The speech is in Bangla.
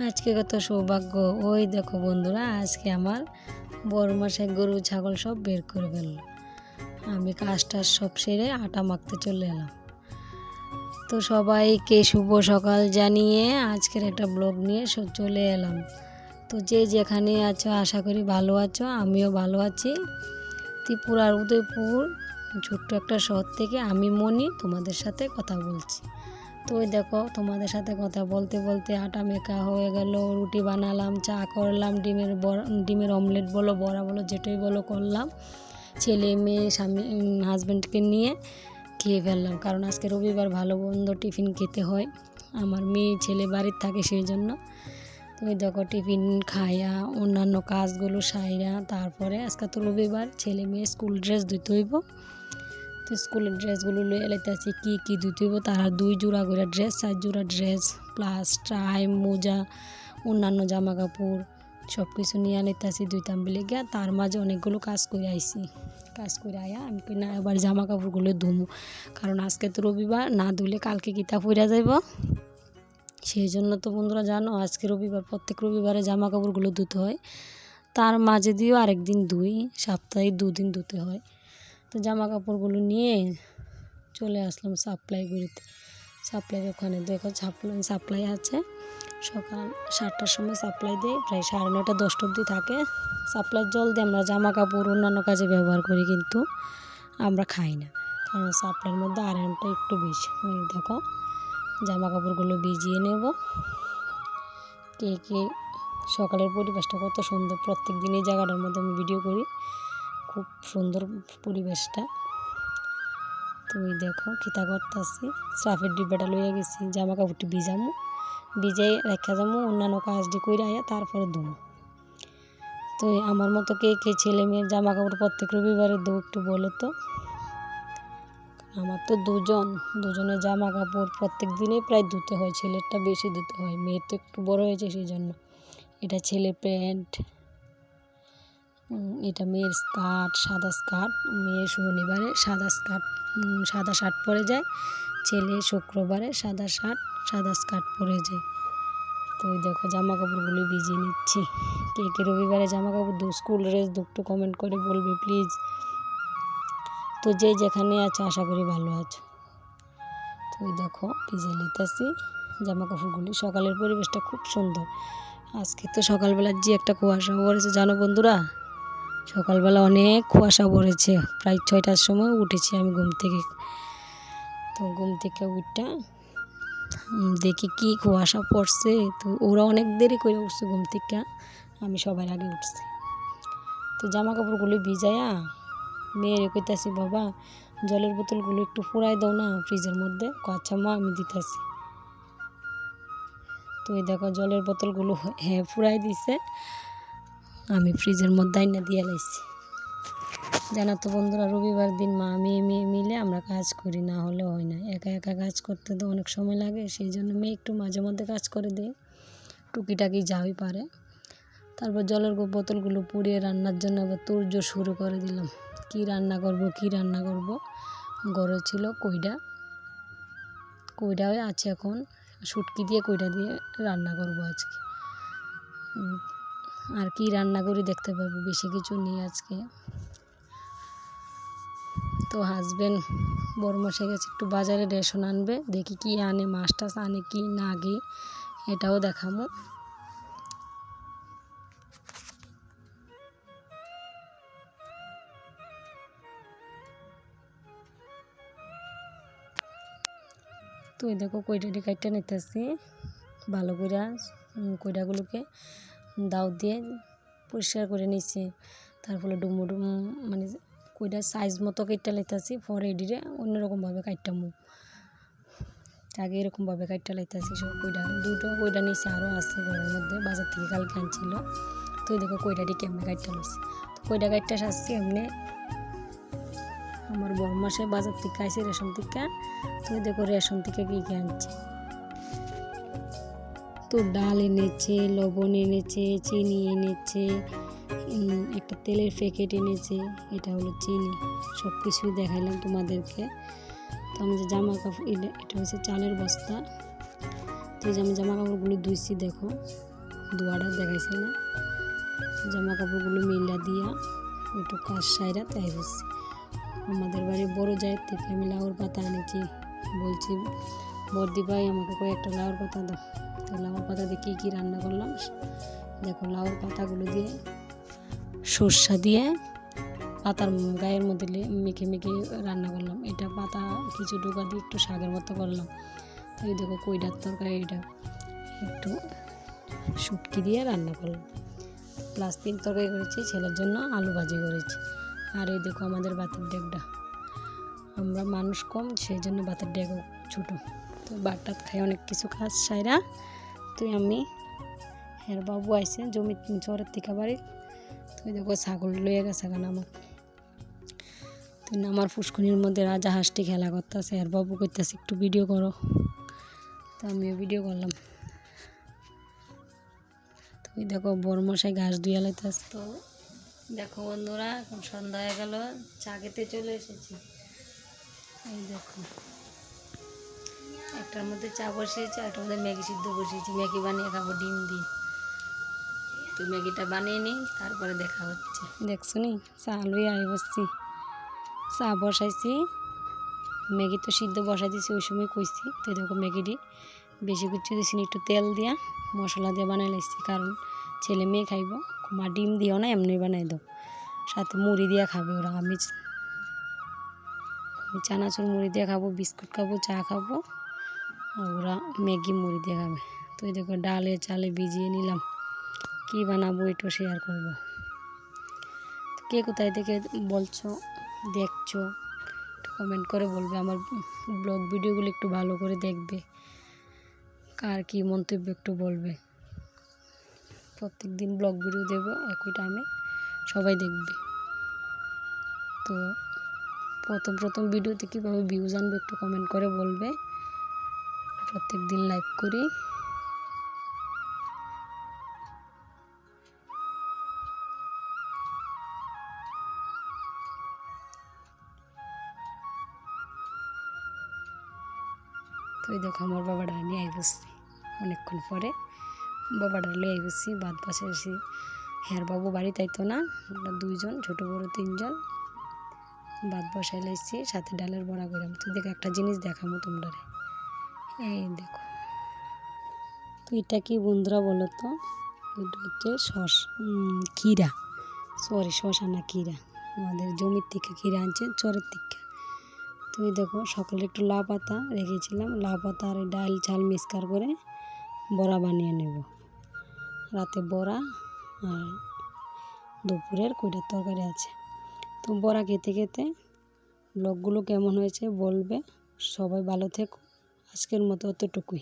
আজকে কত সৌভাগ্য। ওই দেখো বন্ধুরা, আজকে আমার বড় মশাই গরু ছাগল সব বের করে ফেললো। আমি কাজটা সব সেরে আটা মাখতে চলে এলাম। তো সবাইকে শুভ সকাল জানিয়ে আজকের একটা ব্লগ নিয়ে চলে এলাম। তো যে যেখানে আছো আশা করি ভালো আছো, আমিও ভালো আছি। ত্রিপুরার উদয়পুর ছোট্ট একটা শহর থেকে আমি মনি তোমাদের সাথে কথা বলছি। তো ওই দেখো, তোমাদের সাথে কথা বলতে বলতে আটা মেখা হয়ে গেল, রুটি বানালাম, চা করলাম, ডিমের অমলেট বলো, বড়া বলো, যেটাই বলো করলাম। ছেলে মেয়ে স্বামী হাজব্যান্ডকে নিয়ে খেয়ে ফেললাম, কারণ আজকে রবিবার, ভালো মন্দ টিফিন খেতে হয়। আমার মেয়ে ছেলে বাড়ির থাকে সেই জন্য। তো ওই দেখো টিফিন খাইয়া অন্যান্য কাজগুলো সাইরা তারপরে আজকে তো রবিবার, ছেলে মেয়ে স্কুল ড্রেস ধুতে হইব। তো স্কুলের ড্রেসগুলো লইয়া লাইতেছি, কী ধুতে হইব। তারা 2 জোড়া করে ড্রেস, 4 জোড়া ড্রেস প্লাস টাই, মোজা, অন্যান্য জামা কাপড় সব কিছু নিয়ে লাইতেছি ধুইতাম বলে গিয়া। তার মাঝে অনেকগুলো কাজ করে আইছি। কাজ করে আয়া আমি না এবার জামা কাপড়গুলো ধুমু, কারণ আজকে তো রবিবার, না ধুলে কালকে কিতা পইরা যাইব। সেই জন্য তো বন্ধুরা জানো, আজকে রবিবার, প্রত্যেক রবিবারে জামা কাপড়গুলো ধুতে হয়। তার মাঝে দিয়েও আরেকদিন ধুই, সপ্তাহে 2 দিন ধুতে হয়। তো জামা কাপড়গুলো নিয়ে চলে আসলাম সাপ্লাইগুড়িতে। সাপ্লাইয়ের ওখানে দেখো সাপ্লাই আছে। সকাল 7টার সময় সাপ্লাই দেয়, প্রায় 9:30 10টা অবধি থাকে। সাপ্লাইয়ের জল দিয়ে আমরা জামা কাপড় অন্যান্য কাজে ব্যবহার করি, কিন্তু আমরা খাই না, কারণ সাপ্লাইয়ের মধ্যে আয়রনটা একটু বেশি। ওই দেখো জামা কাপড়গুলো ভিজিয়ে নেব। কে সকালের পরিবেশটা কত সুন্দর, প্রত্যেক দিন এই জায়গাটার মধ্যে আমি ভিডিও করি, খুব সুন্দর পরিবেশটা। তো ওই দেখো খিতা করতেছি, সাফের ডিব্বাটা লইয়া গেছি, জামা কাপড়টি ভিজাই রেখা যাবো, অন্যান্য কাজটি কইরা আয়া তারপরে ধুমো। তো আমার মতো কে ছেলে মেয়ের জামা কাপড় প্রত্যেক রবিবারে দু একটু বলো তো। আমার তো দুজনের জামা কাপড় প্রত্যেক দিনেই প্রায় ধুতে হয়, ছেলেরটা বেশি ধুতে হয়, মেয়ের তো একটু বড় হয়েছে সেই জন্য। এটা ছেলের প্যান্ট, এটা মেয়ের স্কার্ট, সাদা স্কার্ট। মেয়ে শনিবারে সাদা শার্ট পরে যায়, ছেলে শুক্রবারে সাদা শার্ট সাদা স্কার্ট পরে যায়। তো ওই দেখো জামা কাপড়গুলো ভিজিয়ে নিচ্ছি। কে রবিবারে জামা কাপড় স্কুল ড্রেস একটু কমেন্ট করে বলবে প্লিজ। তো যে যেখানে আছে আশা করি ভালো আছো। তো ওই দেখো ভিজিয়ে নিতেছি জামা কাপড়গুলি। সকালের পরিবেশটা খুব সুন্দর। আজকে তো সকালবেলার যে একটা কুয়াশা পড়েছে জানো বন্ধুরা, সকালবেলা অনেক কুয়াশা পড়েছে। প্রায় 6টার সময় উঠেছি আমি ঘুম থেকে। তো ঘুম থেকে উঠটা দেখি কি কুয়াশা পড়ছে। তো ওরা অনেক দেরি করে উঠছে ঘুম থেকে, আমি সবার আগে উঠছি। তো জামা কাপড়গুলো ভিজাইয়া মেয়েরে কইতাছি, বাবা জলের বোতলগুলো একটু ফুরাই দাও না ফ্রিজের মধ্যে। আচ্ছা মা আমি দিতেছি। তো এই দেখো জলের বোতলগুলো ফুরাই দিছে, আমি ফ্রিজের মধ্যে আইনা দিয়ে লাইছি। জানো তো বন্ধুরা, রবিবার দিন মা মেয়ে মিলে আমরা কাজ করি, না হলে হয় না। একা কাজ করতে তো অনেক সময় লাগে, সেই জন্য মেয়ে একটু মাঝে মধ্যে কাজ করে দেয়, টুকিটাকি যাই পারে। তারপর জলের বোতলগুলো পুড়িয়ে রান্নার জন্য আবার তোড়জোড় শুরু করে দিলাম। কি রান্না করব। ঘরে ছিল কইডা আছে, এখন শুটকি দিয়ে কইডা দিয়ে রান্না করব আজকে। আর কি রান্না করি দেখতে পাবো, বেশি কিছু নেই আজকে। তো হাজব্যান্ড বড়মশাই গেছে একটু বাজারে রেশন আনবে, দেখি কি আনে, মাছ টাছ আনে কি না আগে, এটাও দেখাবো। তো এই দেখো কইডাটি কাটতে নিতেছি ভালো করে। কইডাগুলোকে দাও দিয়ে পরিষ্কার করে নিচ্ছি। তারপরে ডুমুডুম মানে কইডা সাইজ মতো কেটে লাইতেছি, পরে এডিরে অন্যরকমভাবে কাটতামু। আগে এরকমভাবে কাটতে লাইতেছি সব দুটো কইডা নিচে আরও আছে ঘরের মধ্যে, বাজার থেকে কালকে আনছিল। তো দেখো কইডাটি কেমনে কাটতে লইছি। তো কইডা কাটতে আসছি এমনি। আমার বড় মাসে বাজার থেকে আইসি রেশন থেকে। তো দেখো রেশন থেকে কি আনছে। তো ডাল এনেছে, লবণ এনেছে, চিনি এনেছে, একটা তেলের প্যাকেট এনেছে, এটা হলো চিনি। সব কিছুই দেখাইলাম তোমাদেরকে। তো আমি যে জামা কাপড়, এটা হচ্ছে চালের বস্তা। তো এই যে আমি জামা কাপড়গুলো ধুইছি দেখো, ধোয়াটা দেখাইছি না, জামা কাপড়গুলো মেলা দিয়া একটু কাজ সাইরা তাই হচ্ছে। আমাদের বাড়ির বড় জায়ের থেকে আমি লাউর পাতা আনেছি, বলছি বর্দি ভাই আমাকে কয়েকটা লাউর পাতা দাও। তো লাউর পাতা দিয়ে কী রান্না করলাম দেখো, লাউর পাতাগুলো দিয়ে সর্ষা দিয়ে পাতার গায়ের মধ্যে মেখে মেখে রান্না করলাম। এটা পাতা কিছু ডোকা দিয়ে একটু শাকের মতো করলাম। তো এই দেখো কইডার তরকারি, এটা একটু শুটকি দিয়ে রান্না করলাম। প্লাস 3 তরকারি করেছি, ছেলের জন্য আলু ভাজি করেছি। আর এই দেখো আমাদের ভাতের ডেকটা, আমরা মানুষ কম সেই জন্য ভাতের ডেকও ছোটো। তো ভাত খাই অনেক কিছু কাজ সাইরা। তো আমি বাবু আইসে জমি চরের থেকে বাড়ি। তো দেখো ছাগল লইয়া গেছে কেন আমার। তো আমার ফুসকুনির মধ্যে রাজাহাঁসটি খেলা করতেছে, বাবু করতেছে একটু ভিডিও করো। তো আমিও ভিডিও করলাম। তো দেখো বড়মশাই ঘাস ধুয়ে লাইতেছে। তো দেখো বন্ধুরা, এখন সন্ধ্যা হয়ে গেল, চা খেতে চলে এসেছি। এই দেখো একটার মধ্যে চা বসিয়েছি, একটার মধ্যে ম্যাগি সিদ্ধ বসিয়েছি, ম্যাগি বানিয়ে খাবো ডিম দিয়ে। তো ম্যাগিটা বানিয়ে নিই, তারপরে দেখা হচ্ছে। দেখছো নি চা লই আই বসছি, চা বসাইছি, ম্যাগি তো সিদ্ধ বসাই দিয়েছি ওই সময় কইছি। তো দেখো ম্যাগিটি বেশি কিছু দিয়েছি, একটু তেল দিয়া মশলা দিয়ে বানাই লাইছি, কারণ ছেলে মেয়ে খাইব। মা ডিম দিও না, এমনি বানাই দাও, সাথে মুড়ি দিয়ে খাবে ওরা। আমি চানাচুর মুড়ি দিয়ে খাবো, বিস্কুট খাবো, চা খাবো, ওরা ম্যাগি মুড়ি দিয়ে খাবে। তো এই দেখো ডালে চালে ভিজিয়ে নিলাম, কি বানাবো একটু শেয়ার করবো। কে কোথায় থেকে বলছো দেখছো একটু কমেন্ট করে বলবে, আমার ব্লগ ভিডিওগুলো একটু ভালো করে দেখবে, কার কি মন্তব্য একটু বলবে। প্রত্যেক দিন ব্লগ ভিডিও দেবো একই টাইমে, সবাই দেখবে। তো প্রথম ভিডিওতে কীভাবে ভিউজ আনবে একটু কমেন্ট করে বলবে। প্রত্যেক দিন লাইভ করি। তো এই দেখো আমার বাবাটা নিয়ে আই বসছি, অনেকক্ষণ পরে বাবাটা নিয়ে আই বসছি, ভাত বসেছি। বাবু বাড়ি তাইতো না, আমরা 2 জন, ছোটো বড়ো 3 জন ভাত বসাই লাইছি, সাথে ডালের বড়া করলাম। তো দেখো একটা জিনিস দেখাবো তোমরা, এই দেখো। তো এটা কি বন্ধুরা বলো তো, এটা হচ্ছে ক্ষীরা, শসা না ক্ষীরা, আমাদের জমির থেকে ক্ষীরা আনছে চরের থেকে। তো এই দেখো সকালে একটু লাউ পাতা রেখেছিলাম, লাউ পাতা আর ডাল চাল মিক্সকার করে বড়া বানিয়ে নেব। রাতে বড়া আর দুপুরের কইটার তরকারি আছে। তো বড়া খেতে খেতে ব্লগগুলো কেমন হয়েছে বলবে। সবাই ভালো থেকো, আজকের মতো অতটুকুই।